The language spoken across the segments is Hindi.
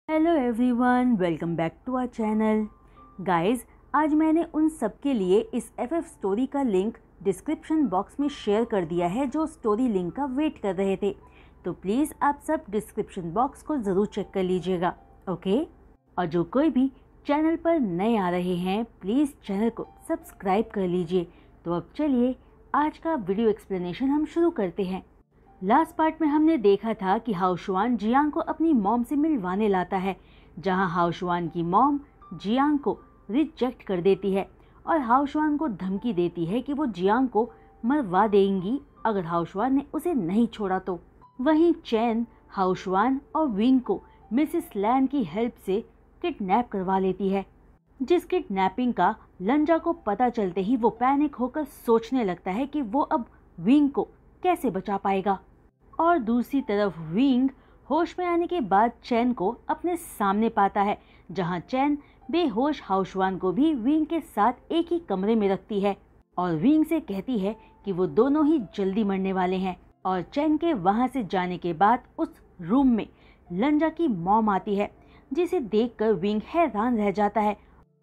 Hello everyone, welcome back to our channel. Guys, आज मैंने उन सब के लिए इस एफएफ स्टोरी का लिंक डिस्क्रिप्शन बॉक्स में शेयर कर दिया है जो स्टोरी लिंक का वेट कर रहे थे। तो प्लीज़ आप सब डिस्क्रिप्शन बॉक्स को ज़रूर चेक कर लीजिएगा, ओके। और जो कोई भी चैनल पर नए आ रहे हैं, प्लीज़ चैनल को सब्सक्राइब कर लीजिए। तो अब चलिए आज का वीडियो एक्सप्लेनेशन हम शुरू करते हैं। लास्ट पार्ट में हमने देखा था कि हाओशुआन जियांग को अपनी मॉम से मिलवाने लाता है, जहां हाओशुआन की मॉम जियांग को रिजेक्ट कर देती है और हाओशुआन को धमकी देती है कि वो जियांग को मरवा देंगी अगर हाओशुआन ने उसे नहीं छोड़ा तो। वहीं चैन हाओशुआन और विंग को मिसेस लैन की हेल्प से किडनैप करवा लेती है, जिस किडनैपिंग का लंजा को पता चलते ही वो पैनिक होकर सोचने लगता है कि वो अब विंग को कैसे बचा पाएगा। और दूसरी तरफ विंग होश में आने के बाद चैन को अपने सामने पाता है, जहां चैन बेहोश हाओशुआन को भी विंग के साथ एक ही कमरे में रखती है और विंग से कहती है कि वो दोनों ही जल्दी मरने वाले हैं। और चैन के वहां से जाने के बाद उस रूम में लंजा की मॉम आती है, जिसे देखकर विंग हैरान रह जाता है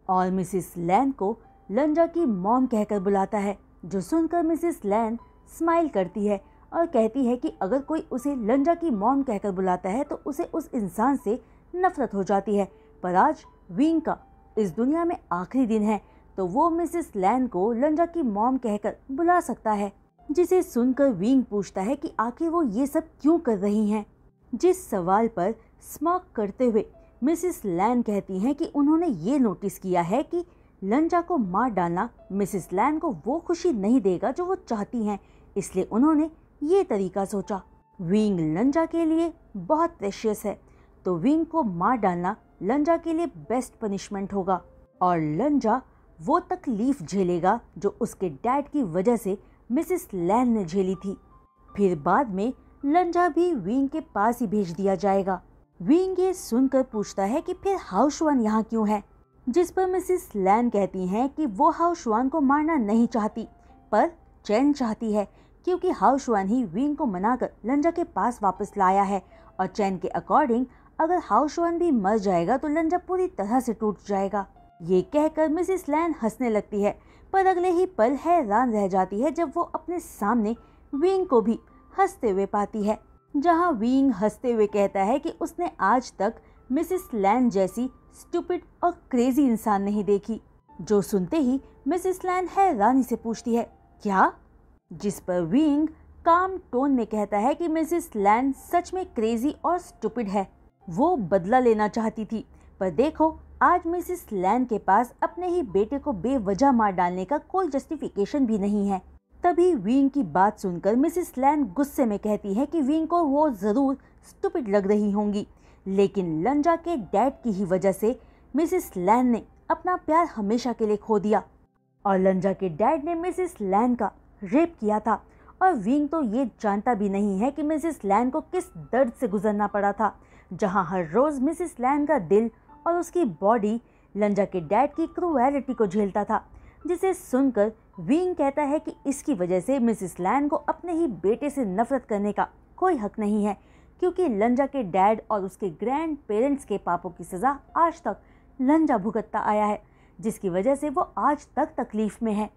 और मिसेस लैन को लंजा की मॉम कहकर बुलाता है, जो सुनकर मिसेस लैन स्माइल करती है और कहती है कि अगर कोई उसे लंजा की मॉम कहकर बुलाता है तो उसे उस इंसान से नफरत हो जाती है। पर आज विंग का इस दुनिया में आखिरी दिन है, तो वो मिसेस लैन को लंजा की मॉम कहकर बुला सकता है। जिसे सुनकर विंग पूछता है कि आखिर वो ये सब क्यों कर रही हैं। जिस सवाल पर स्मॉक करते हुए मिसेस लैन कहती हैं कि उन्होंने ये नोटिस किया है कि लंजा को मार डालना मिसेस लैन को वो खुशी नहीं देगा जो वो चाहती हैं, इसलिए उन्होंने ये तरीका सोचा। विंग लंजा के लिए बहुत प्रेशियस है, तो विंग को मार डालना लंजा के लिए बेस्ट पनिशमेंट होगा और लंजा वो तकलीफ झेलेगा जो उसके डैड की वजह से मिसेस लैन ने झेली थी। फिर बाद में लंजा भी विंग के पास ही भेज दिया जाएगा। विंग ये सुनकर पूछता है कि फिर हाओशुआन यहाँ क्यों है, जिस पर मिसेस लैन कहती हैं कि वो हाओशुआन को मारना नहीं चाहती, पर चैन चाहती है, क्योंकि हाओशुआन ही विंग को मनाकर लंजा के पास वापस लाया है और चैन के अकॉर्डिंग अगर हाओशुआन भी मर जाएगा तो लंजा पूरी तरह से टूट जाएगा। ये कहकर मिसेस लैन हंसने लगती है, पर अगले ही पल हैरान रह जाती है जब वो अपने सामने विंग को भी हंसते हुए पाती है, जहां विंग हंसते हुए कहता है कि उसने आज तक मिसेस लैन जैसी स्टूपिड और क्रेजी इंसान नहीं देखी। जो सुनते ही मिसेस लैन हैरानी से पूछती है, क्या? जिस पर विंग काम टोन में कहता है कि मिसेस लैन सच में क्रेजी और स्टूपिड है, वो बदला लेना चाहती थी, पर देखो आज मिसेस लैन के पास अपने ही बेटे को बेवजह मार डालने का कोई जस्टिफिकेशन भी नहीं है। तभी विंग की बात सुनकर मिसेस लैन गुस्से में कहती है कि विंग को वो जरूर स्टूपिड लग रही होंगी, लेकिन लंजा के डैड की ही वजह से मिसेस लैन ने अपना प्यार हमेशा के लिए खो दिया और लंजा के डैड ने मिसेस लैन का रेप किया था और विंग तो ये जानता भी नहीं है कि मिसेस लैन को किस दर्द से गुजरना पड़ा था, जहां हर रोज मिसेस लैन का दिल और उसकी बॉडी लंजा के डैड की क्रूएलिटी को झेलता था। जिसे सुनकर विंग कहता है कि इसकी वजह से मिसेस लैन को अपने ही बेटे से नफरत करने का कोई हक नहीं है, क्योंकि लंजा के डैड और उसके ग्रैंड पेरेंट्स के पापों की सज़ा आज तक लंजा भुगतता आया है, जिसकी वजह से वो आज तक तकलीफ में है।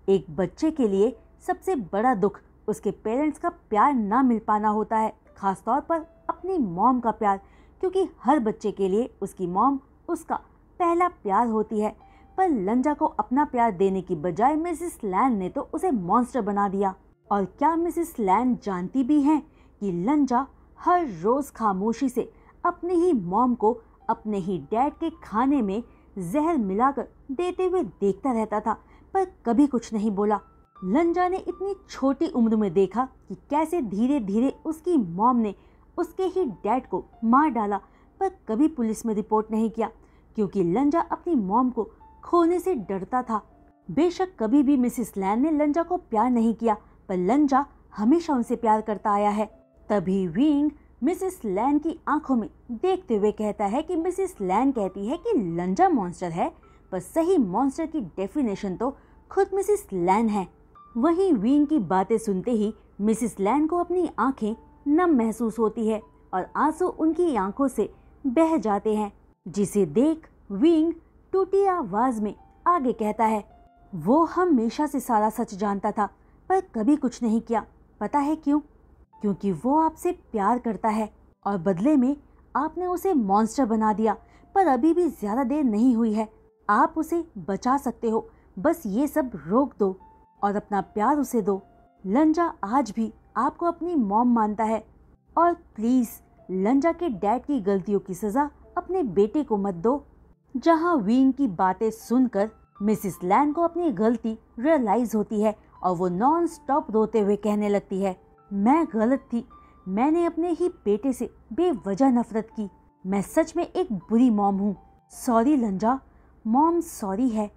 एक बच्चे के लिए सबसे बड़ा दुख उसके पेरेंट्स का प्यार ना मिल पाना होता है, खासतौर पर अपनी मॉम का प्यार, क्योंकि हर बच्चे के लिए उसकी मॉम उसका पहला प्यार होती है। पर लंजा को अपना प्यार देने की बजाय मिसेस लैन ने तो उसे मॉन्स्टर बना दिया। और क्या मिसेस लैन जानती भी हैं कि लंजा हर रोज खामोशी से अपनी ही मॉम को अपने ही डैड के खाने में जहर मिलाकर देते हुए देखता रहता था, पर कभी कुछ नहीं बोला। लंजा ने इतनी छोटी उम्र में देखा कि कैसे धीरे धीरे उसकी मॉम ने उसके ही डैड को मार डाला, पर कभी पुलिस में रिपोर्ट नहीं किया, क्योंकि लंजा अपनी मॉम को खोने से डरता था। बेशक कभी भी मिसेस लैन ने लंजा को प्यार नहीं किया, पर लंजा हमेशा उनसे प्यार करता आया है। तभी विंग मिसेस लैन की आंखों में देखते हुए कहता है कि मिसेस लैन कहती है कि लंजा मॉन्स्टर है, पर सही मॉन्स्टर की डेफिनेशन तो खुद मिसेस लैन है। वहीं विंग की बातें सुनते ही मिसेस लैन को अपनी आंखें नम महसूस होती है और आंसू उनकी आंखों से बह जाते हैं, जिसे देख विंग टूटी आवाज में आगे कहता है, वो हमेशा से सारा सच जानता था पर कभी कुछ नहीं किया। पता है क्यों? क्योंकि वो आपसे प्यार करता है और बदले में आपने उसे मॉन्स्टर बना दिया। पर अभी भी ज्यादा देर नहीं हुई है, आप उसे बचा सकते हो। बस ये सब रोक दो और अपना प्यार उसे दो। लंजा आज भी आपको अपनी मॉम मानता है और प्लीज लंजा के डैड की गलतियों की सजा अपने बेटे को मत दो। जहां विंग की बातें सुनकर मिसिस लैन को अपनी गलती रियलाइज होती है और वो नॉन स्टॉप रोते हुए कहने लगती है, मैं गलत थी, मैंने अपने ही बेटे से बेवजह नफरत की। मैं सच में एक बुरी मॉम हूँ। सॉरी लंजा, मॉम सॉरी है।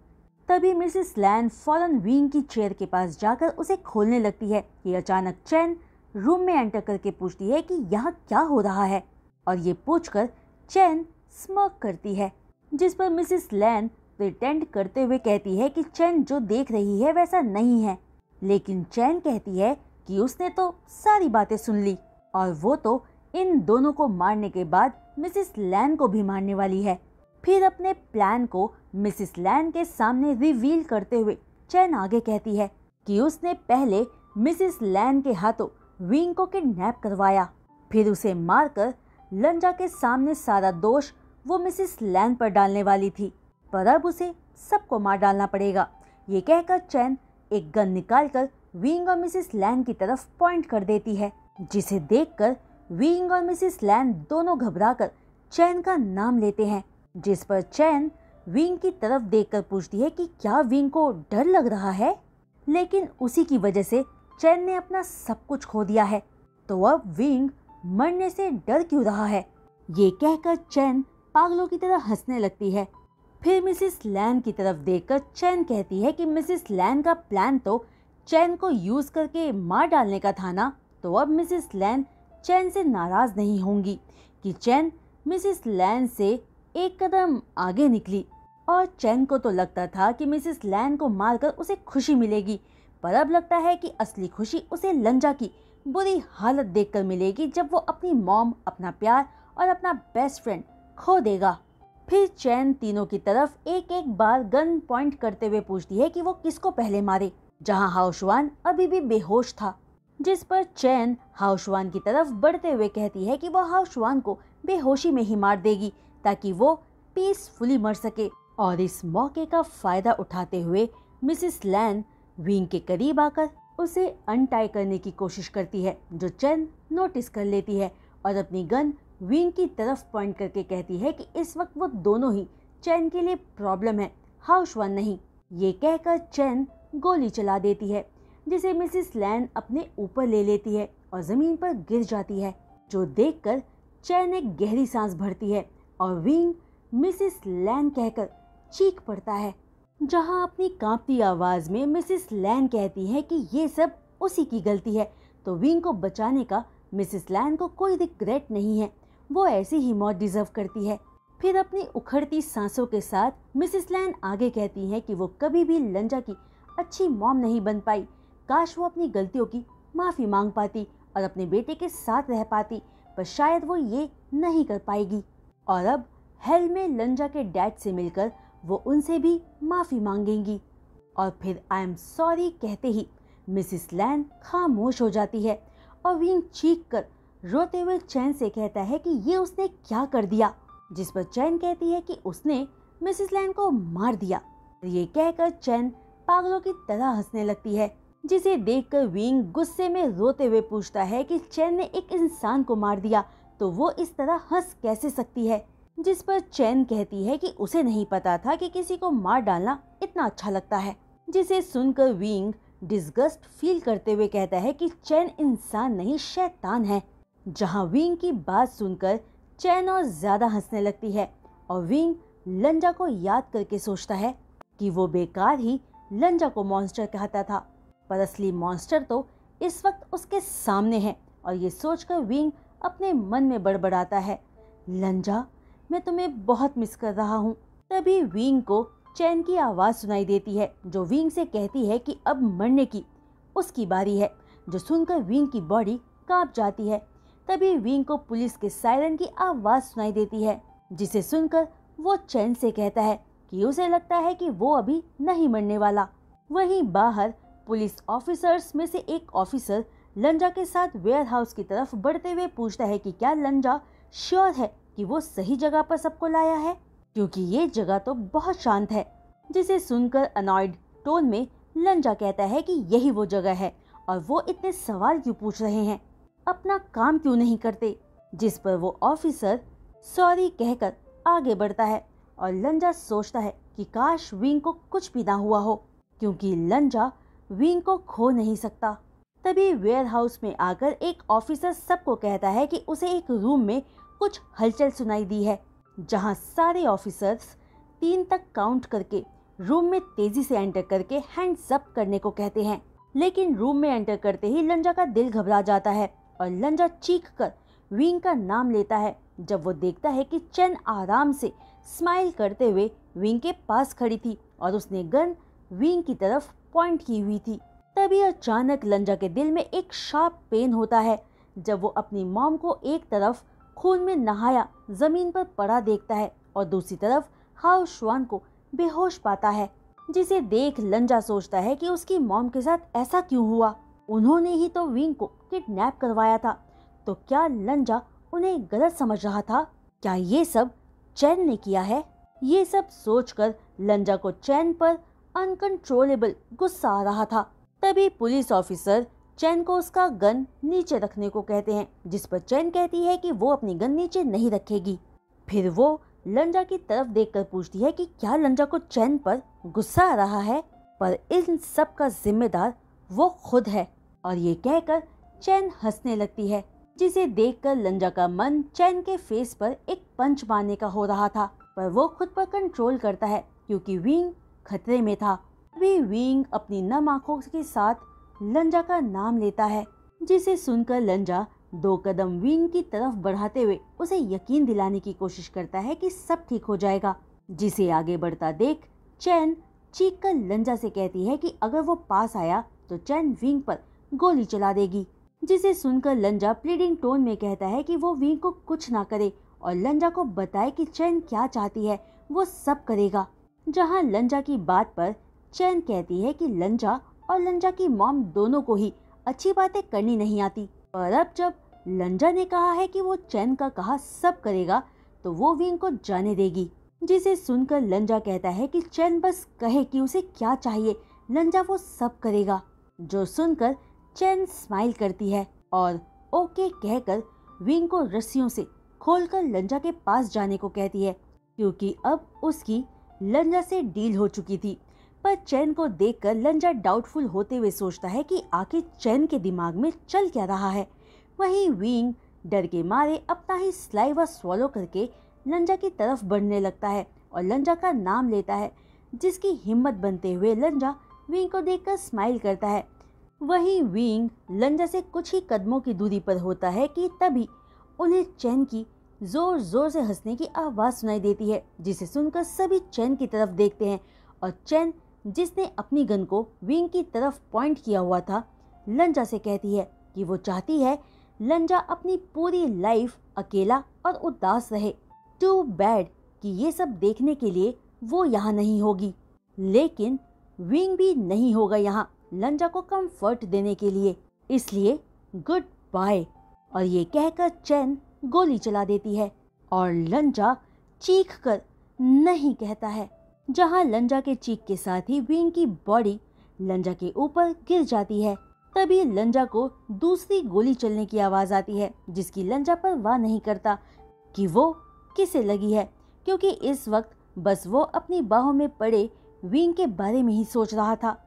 तभी मिसिस लैन फौरन विंग की चेयर के पास जाकर उसे खोलने लगती है कि अचानक चैन रूम में एंटर करके पूछती है कि यहाँ क्या हो रहा है, और ये पूछकर चैन स्मर्क करती है, जिस पर मिसिस लैन प्रिटेंड करते हुए कहती है कि चैन जो देख रही है वैसा नहीं है। लेकिन चैन कहती है कि उसने तो सारी बातें सुन ली और वो तो इन दोनों को मारने के बाद मिसिस लैन को भी मारने वाली है। फिर अपने प्लान को मिसिस लैन के सामने रिवील करते हुए चैन आगे कहती है कि उसने पहले मिसिस लैन के हाथों विंग को किडनैप करवाया, फिर उसे मारकर लंजा के सामने सारा दोष वो मिसिस लैन पर डालने वाली थी, पर अब उसे सबको मार डालना पड़ेगा। ये कहकर चैन एक गन निकालकर विंग और मिसिस लैन की तरफ पॉइंट कर देती है, जिसे देखकर विंग और मिसिस लैन दोनों घबराकर चैन का नाम लेते हैं, जिस पर चैन विंग की तरफ देखकर पूछती है कि क्या विंग को डर लग रहा है। लेकिन उसी की वजह से चैन ने अपना सब कुछ खो दिया है, तो अब विंग मरने से डर क्यों रहा है। ये कहकर चैन पागलों की तरह हंसने लगती है। फिर मिसिस लैन की तरफ देखकर चैन कहती है कि मिसिस लैन का प्लान तो चैन को यूज करके मार डालने का था ना, तो अब मिसिस लैन चैन से नाराज नहीं होंगी कि चैन मिसिस लैन से एक कदम आगे निकली। और चैन को तो लगता था कि मिसिस लैन को मारकर उसे खुशी मिलेगी, पर अब लगता है कि असली खुशी उसे लंजा की बुरी हालत देखकर मिलेगी, जब वो अपनी मॉम, अपना प्यार और अपना बेस्ट फ्रेंड खो देगा। फिर चैन तीनों की तरफ एक एक बार गन पॉइंट करते हुए पूछती है कि वो किसको पहले मारे, जहां हाउशवान अभी भी बेहोश था, जिस पर चैन हाउशवान की तरफ बढ़ते हुए कहती है कि वो हाउशवान को बेहोशी में ही मार देगी ताकि वो पीसफुली मर सके। और इस मौके का फायदा उठाते हुए मिसिस लैन विंग के करीब आकर उसे अनटाई करने की कोशिश करती है, जो चैन नोटिस कर लेती है और अपनी गन विंग की तरफ पॉइंट करके कहती है कि इस वक्त वो दोनों ही चैन के लिए प्रॉब्लम है, हाउशवान नहीं। ये कहकर चैन गोली चला देती है, जिसे मिसिस लैन अपने ऊपर ले लेती है और जमीन पर गिर जाती है, जो देखकर चैन एक गहरी सांस भरती है और विंग मिसिस लैन कहकर चीख पड़ता है, जहां अपनी कांपती आवाज में मिसिस लैन कहती है कि ये सब उसी की गलती है। तो विंग को बचाने का मिसिस लैन को कोई रिग्रेट नहीं है, वो ऐसी ही मौत डिजर्व करती है। फिर अपनी उखड़ती सांसों के साथ मिसिस लैन आगे कहती है कि वो कभी भी लंजा की अच्छी मॉम नहीं बन पाई। काश वो अपनी गलतियों की माफी मांग पाती और अपने बेटे के साथ रह पाती, पर शायद वो ये नहीं कर पाएगी। और अब हेल में लंजा के डैड से मिलकर वो उनसे भी माफी मांगेंगी। और फिर आई एम सॉरी कहते ही मिसिस लैन खामोश हो जाती है और विंग चीख कर रोते हुए चैन से कहता है कि ये उसने क्या कर दिया, जिस पर चैन कहती है कि उसने मिसिस लैन को मार दिया। ये कहकर चैन पागलों की तरह हंसने लगती है, जिसे देखकर विंग गुस्से में रोते हुए पूछता है कि चैन ने एक इंसान को मार दिया तो वो इस तरह हंस कैसे सकती है, जिस पर चैन कहती है कि उसे नहीं पता था कि किसी को मार डालना इतना अच्छा लगता है, जिसे सुनकर विंग डिस्गस्ट फील करते हुए कहता है कि चैन इंसान नहीं शैतान है। जहां विंग की बात सुनकर चैन और ज्यादा हंसने लगती है और विंग लंजा को याद करके सोचता है कि वो बेकार ही लंजा को मॉन्स्टर कहता था, पर असली मॉन्स्टर तो इस वक्त उसके सामने है। और ये सोचकर विंग अपने मन में बड़बड़ाता है, लंजा मैं तुम्हें बहुत मिस कर रहा हूँ। तभी विंग को चैन की आवाज सुनाई देती है, जो विंग से कहती है कि अब मरने की उसकी बारी है, जो सुनकर विंग की बॉडी कांप जाती है। तभी विंग को पुलिस के सायरन की आवाज सुनाई देती है, जिसे सुनकर वो चैन से कहता है कि उसे लगता है कि वो अभी नहीं मरने वाला। वहीं बाहर पुलिस ऑफिसर्स में से एक ऑफिसर लंजा के साथ वेयर हाउस की तरफ बढ़ते हुए पूछता है कि क्या लंजा श्योर है कि वो सही जगह पर सबको लाया है, क्योंकि ये जगह तो बहुत शांत है। जिसे सुनकर अनॉयड टोन में लंजा कहता है कि यही वो जगह है और वो इतने सवाल क्यों पूछ रहे हैं, अपना काम क्यों नहीं करते। जिस पर वो ऑफिसर सॉरी कहकर आगे बढ़ता है और लंजा सोचता है कि काश विंग को कुछ भी ना हुआ हो, क्योंकि लंजा विंग को खो नहीं सकता। तभी वेयर हाउस में आकर एक ऑफिसर सबको कहता है कि उसे एक रूम में कुछ हलचल सुनाई दी है, जहां सारे ऑफिसर्स 3 तक काउंट करके रूम में तेजी से एंटर करके हैंड्स अप करने को कहते हैं। लेकिन रूम में एंटर करते ही लंजा का दिल घबरा जाता है और लंजा चीख कर विंग का नाम लेता है, जब वो देखता है कि चैन आराम से स्माइल करते हुए विंग के पास खड़ी थी और उसने गन विंग की तरफ पॉइंट की हुई थी। तभी अचानक लंजा के दिल में एक शार्प पेन होता है, जब वो अपनी मॉम को एक तरफ खून में नहाया जमीन पर पड़ा देखता है और दूसरी तरफ हाओ शुआन को बेहोश पाता है। जिसे देख लंजा सोचता है कि उसकी मॉम के साथ ऐसा क्यों हुआ, उन्होंने ही तो विंग को किडनैप करवाया था, तो क्या लंजा उन्हें गलत समझ रहा था, क्या ये सब चैन ने किया है। ये सब सोचकर लंजा को चैन पर अनकंट्रोलेबल गुस्सा आ रहा था। तभी पुलिस ऑफिसर चैन को उसका गन नीचे रखने को कहते हैं, जिस पर चैन कहती है कि वो अपनी गन नीचे नहीं रखेगी। फिर वो लंजा की तरफ देखकर पूछती है कि क्या लंजा को चैन पर गुस्सा आ रहा है, पर इन सब का जिम्मेदार वो खुद है। और ये कहकर चैन हंसने लगती है, जिसे देखकर लंजा का मन चैन के फेस पर एक पंच मारने का हो रहा था, पर वो खुद पर कंट्रोल करता है क्योंकि विंग खतरे में था। अभी विंग अपनी नम आंखों के साथ लंजा का नाम लेता है, जिसे सुनकर लंजा 2 कदम विंग की तरफ बढ़ाते हुए उसे यकीन दिलाने की कोशिश करता है कि सब ठीक हो जाएगा। जिसे आगे बढ़ता देख चैन चीख कर लंजा से कहती है कि अगर वो पास आया तो चैन विंग पर गोली चला देगी। जिसे सुनकर लंजा प्लीडिंग टोन में कहता है कि वो विंग को कुछ ना करे और लंजा को बताए कि चैन क्या चाहती है वो सब करेगा। जहां लंजा की बात पर चैन कहती है कि लंजा और लंजा की मॉम दोनों को ही अच्छी बातें करनी नहीं आती, पर अब जब लंजा ने कहा है कि वो चैन का कहा सब करेगा तो वो विंग को जाने देगी। जिसे सुनकर लंजा कहता है कि चैन बस कहे कि उसे क्या चाहिए, लंजा वो सब करेगा। जो सुनकर चैन स्माइल करती है और ओके कहकर विंग को रस्सियों से खोलकर लंजा के पास जाने को कहती है, क्योंकि अब उसकी लंजा से डील हो चुकी थी। पर चैन को देखकर लंजा डाउटफुल होते हुए सोचता है कि आखिर चैन के दिमाग में चल क्या रहा है। वहीं विंग डर के मारे अपना ही स्लाइवा स्वॉलो करके लंजा की तरफ बढ़ने लगता है और लंजा का नाम लेता है, जिसकी हिम्मत बनते हुए लंजा विंग को देखकर स्माइल करता है। वहीं विंग लंजा से कुछ ही कदमों की दूरी पर होता है कि तभी उन्हें चैन की जोर जोर से हंसने की आवाज सुनाई देती है, जिसे सुनकर सभी चैन की तरफ देखते हैं और चैन जिसने अपनी गन को विंग की तरफ पॉइंट किया हुआ था लंजा से कहती है कि वो चाहती है लंजा अपनी पूरी लाइफ अकेला और उदास रहे। टू बैड कि ये सब देखने के लिए वो यहाँ नहीं होगी, लेकिन विंग भी नहीं होगा यहाँ लंजा को कंफर्ट देने के लिए, इसलिए गुड बाय। और ये कहकर चैन गोली चला देती है और लंजा चीख कर नहीं कहता है, जहां लंजा के चीख के साथ ही विंग की बॉडी लंजा के ऊपर गिर जाती है। तभी लंजा को दूसरी गोली चलने की आवाज आती है, जिसकी लंजा परवाह नहीं करता कि वो किसे लगी है, क्योंकि इस वक्त बस वो अपनी बाहों में पड़े विंग के बारे में ही सोच रहा था।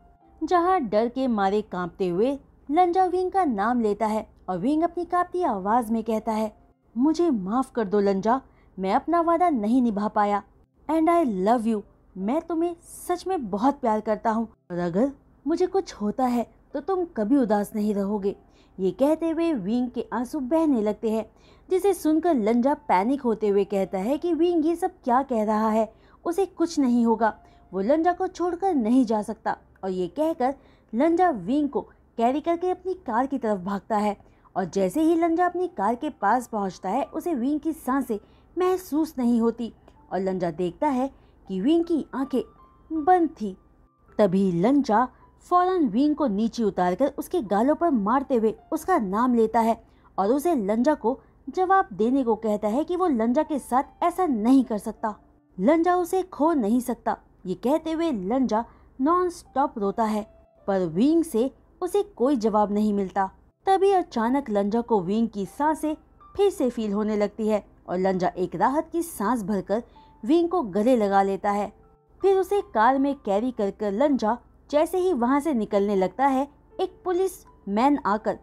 जहां डर के मारे कांपते हुए लंजा विंग का नाम लेता है और विंग अपनी कांपती आवाज में कहता है, मुझे माफ कर दो लंजा, मैं अपना वादा नहीं निभा पाया एंड आई लव यू। मैं तुम्हें सच में बहुत प्यार करता हूँ और अगर मुझे कुछ होता है तो तुम कभी उदास नहीं रहोगे। ये कहते हुए विंग के आंसू बहने लगते हैं, जिसे सुनकर लंजा पैनिक होते हुए कहता है कि विंग ये सब क्या कह रहा है, उसे कुछ नहीं होगा, वो लंजा को छोड़कर नहीं जा सकता। और ये कहकर लंजा विंग को कैरी करके अपनी कार की तरफ भागता है और जैसे ही लंजा अपनी कार के पास पहुंचता है उसे विंग की सांसें महसूस नहीं होती और लंजा देखता है कि विंग की आंखें बंद थी। तभी लंजा फौरन विंग को नीचे उतारकर उसके गालों पर मारते हुए उसका नाम लेता है और उसे लंजा को जवाब देने को कहता है कि वो लंजा के साथ ऐसा नहीं कर सकता, लंजा उसे खो नहीं सकता। ये कहते हुए लंजा नॉन स्टॉप रोता है पर विंग से उसे कोई जवाब नहीं मिलता। तभी अचानक लंजा को विंग की सांसें फिर से फील होने लगती है और लंजा एक राहत की सांस भरकर विंग को गले लगा लेता है। फिर उसे कार में कैरी कर लंजा जैसे ही वहां से निकलने लगता है, एक पुलिस मैन आकर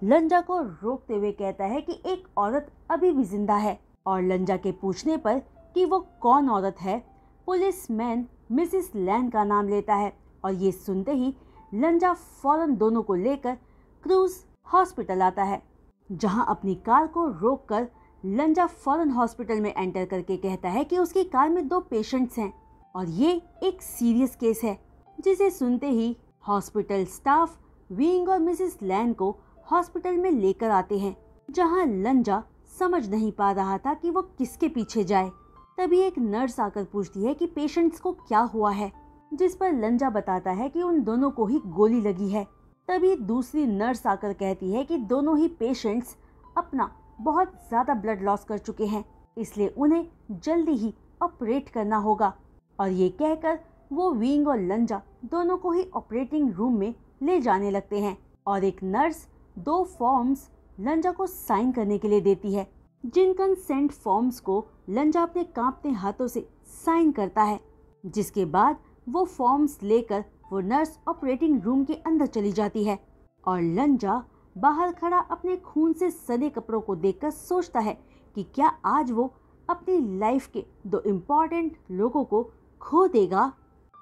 लंजा को रोकते हुए कहता है कि एक औरत अभी भी जिंदा है। और लंजा के पूछने पर कि वो कौन औरत है, पुलिसमैन मिसेस लैन का नाम लेता है। और ये सुनते ही लंजा फौरन दोनों को लेकर क्रूज हॉस्पिटल आता है, जहां अपनी कार को रोककर लंजा फौरन हॉस्पिटल में एंटर करके कहता है कि उसकी कार में 2 पेशेंट्स हैं और ये एक सीरियस केस है। जिसे सुनते ही हॉस्पिटल स्टाफ विंग और मिसेस लैन को हॉस्पिटल में लेकर आते हैं, जहां लंजा समझ नहीं पा रहा था कि वो किसके पीछे जाए। तभी एक नर्स आकर पूछती है कि पेशेंट्स को क्या हुआ है, जिस पर लंजा बताता है कि उन दोनों को ही गोली लगी है। तभी दूसरी नर्स आकर कहती है कि दोनों ही पेशेंट्स अपना बहुत ज्यादा ब्लड लॉस कर चुके हैं, इसलिए उन्हें जल्दी ही ऑपरेट करना होगा। और ये कहकर वो विंग और लंजा दोनों को ही ऑपरेटिंग रूम में ले जाने लगते हैं और एक नर्स 2 फॉर्म्स लंजा को साइन करने के लिए देती है, जिन कंसेंट फॉर्म्स को लंजा अपने कांपते हाथों से साइन करता है। जिसके बाद वो फॉर्म्स लेकर वो नर्स ऑपरेटिंग रूम के अंदर चली जाती है और लंजा बाहर खड़ा अपने खून से सने कपड़ों को देखकर सोचता है कि क्या आज वो अपनी लाइफ के 2 इम्पोर्टेंट लोगों को खो देगा।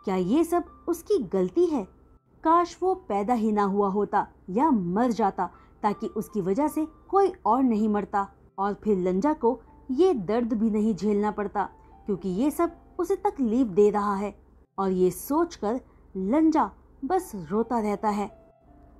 क्या ये सब उसकी गलती है? काश वो पैदा ही ना हुआ होता या मर जाता, ताकि उसकी वजह से कोई और नहीं मरता और फिर लंजा को ये दर्द भी नहीं झेलना पड़ता, क्योंकि ये सब उसे तकलीफ दे रहा है। और ये सोचकर लंजा बस रोता रहता है।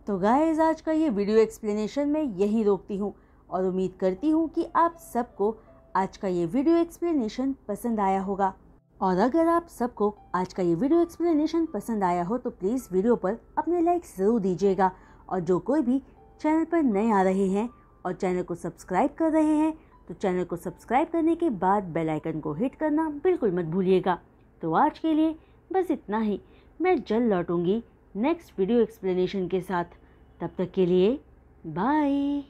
तो गाइस, आज का ये वीडियो एक्सप्लेनेशन मैं यहीं रोकती हूँ और उम्मीद करती हूँ कि आप सबको आज का ये वीडियो एक्सप्लेनेशन पसंद आया होगा। और अगर आप सबको आज का ये वीडियो एक्सप्लेनेशन पसंद आया हो तो प्लीज़ वीडियो पर अपने लाइक्स ज़रूर दीजिएगा। और जो कोई भी चैनल पर नए आ रहे हैं और चैनल को सब्सक्राइब कर रहे हैं तो चैनल को सब्सक्राइब करने के बाद बेल आइकन को हिट करना बिल्कुल मत भूलिएगा। तो आज के लिए बस इतना ही। मैं जल्द लौटूंगी नेक्स्ट वीडियो एक्सप्लेनेशन के साथ। तब तक के लिए बाय।